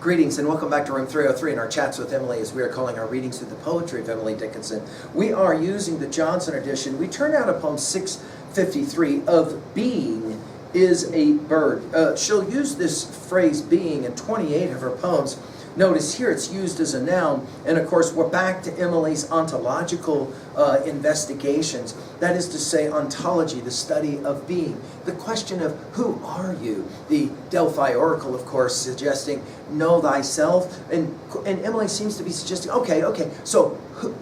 Greetings and welcome back to Room 303 in our chats with Emily as we are calling our readings through the poetry of Emily Dickinson. We are using the Johnson edition. We turned out a poem 653 of Being is a Bird. She'll use this phrase being in 28 of her poems. Notice here it's used as a noun, and of course we're back to Emily's ontological investigations. That is to say, ontology, the study of being. The question of who are you? The Delphi Oracle, of course, suggesting know thyself. And Emily seems to be suggesting, okay, so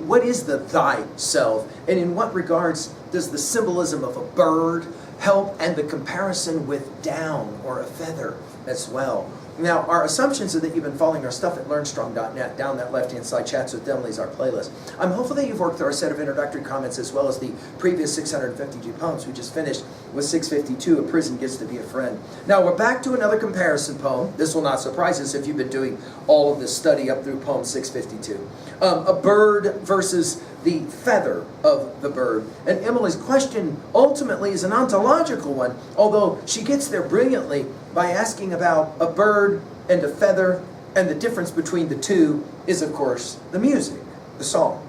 what is the thyself? And in what regards does the symbolism of a bird help, and the comparison with down or a feather as well? Now, our assumptions are that you've been following our stuff at LearnStrong.net. Down that left-hand side, Chats with Emily is our playlist. I'm hopeful that you've worked through our set of introductory comments as well as the previous 652 poems. We just finished with 652, A Prison Gets to Be a Friend. Now, we're back to another comparison poem. This will not surprise us if you've been doing all of this study up through poem 652. A bird versus the feather of the bird. And Emily's question ultimately is an ontological one, although she gets there brilliantly by asking about a bird and a feather, and the difference between the two is, of course, the music, the song.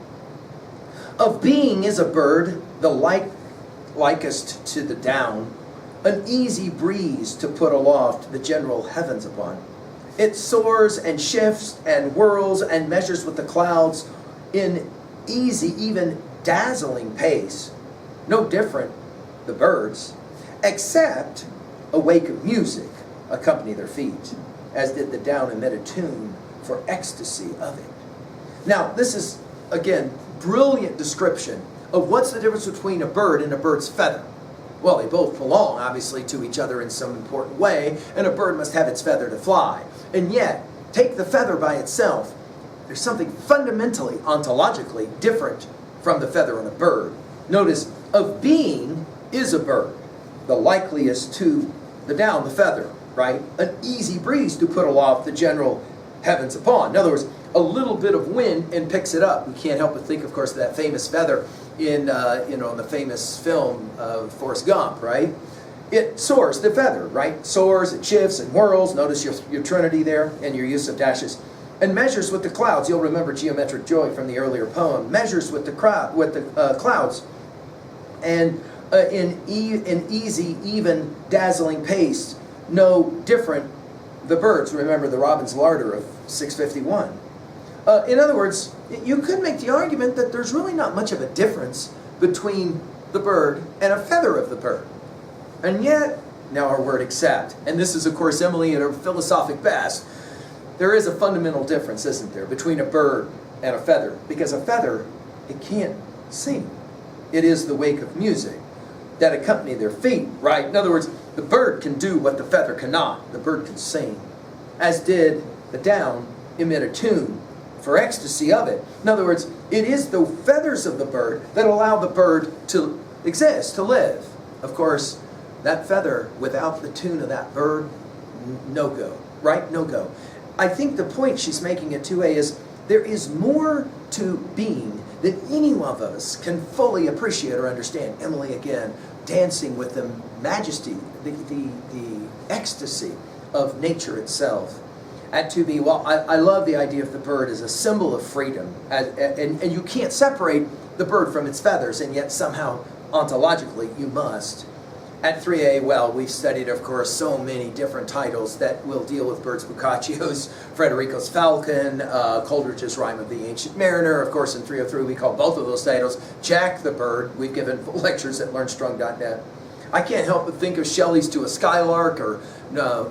Of being is a bird, the likest to the down, an easy breeze to put aloft the general heavens upon. It soars and shifts and whirls and measures with the clouds in easy, even dazzling pace. No different, the birds, except a wake of music accompany their feet, as did the down emit a tune for ecstasy of it. Now, this is, again, brilliant description of what's the difference between a bird and a bird's feather. Well, they both belong, obviously, to each other in some important way, and a bird must have its feather to fly. And yet, take the feather by itself, there's something fundamentally, ontologically different from the feather on a bird. Notice, of being is a bird, the likeliest to the down, the feather, right? An easy breeze to put aloft the general heavens upon. In other words, a little bit of wind and picks it up. We can't help but think, of course, of that famous feather in the famous film Forrest Gump, right? It soars, the feather, right? Soars, it shifts and whirls. Notice your trinity there and your use of dashes. And measures with the clouds. You'll remember geometric joy from the earlier poem. Measures with the clouds, and in easy, even, dazzling pace. No different, the birds. Remember the robin's larder of 651. In other words, you could make the argument that there's really not much of a difference between the bird and a feather of the bird. And yet, now our word except, and this is, of course, Emily at her philosophic best, there is a fundamental difference, isn't there, between a bird and a feather? Because a feather, it can't sing. It is the wake of music that accompany their feet, right? In other words, the bird can do what the feather cannot. The bird can sing, as did the down emit a tune for ecstasy of it. In other words, it is the feathers of the bird that allow the bird to exist, to live. Of course, that feather, without the tune of that bird, no go, right? No go. I think the point she's making at 2A is there is more to being than any one of us can fully appreciate or understand. Emily, again, dancing with the majesty, the ecstasy of nature itself. At 2B, well, I love the idea of the bird as a symbol of freedom. And you can't separate the bird from its feathers, and yet somehow, ontologically, you must. At 3A, well, we've studied, of course, so many different titles that will deal with birds. Boccaccio's Federico's Falcon, Coleridge's Rime of the Ancient Mariner. Of course, in 303, we call both of those titles Jack the Bird. We've given lectures at LearnStrong.net. I can't help but think of Shelley's To a Skylark or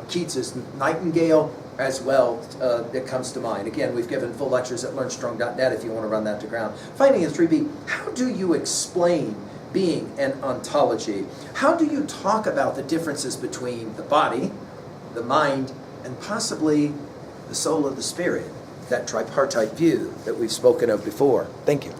Keats's Nightingale as well. That comes to mind. Again, we've given full lectures at LearnStrong.net if you want to run that to ground. Finally, in 3B, how do you explain being and ontology? How do you talk about the differences between the body, the mind, and possibly the soul of the spirit? That tripartite view that we've spoken of before. Thank you.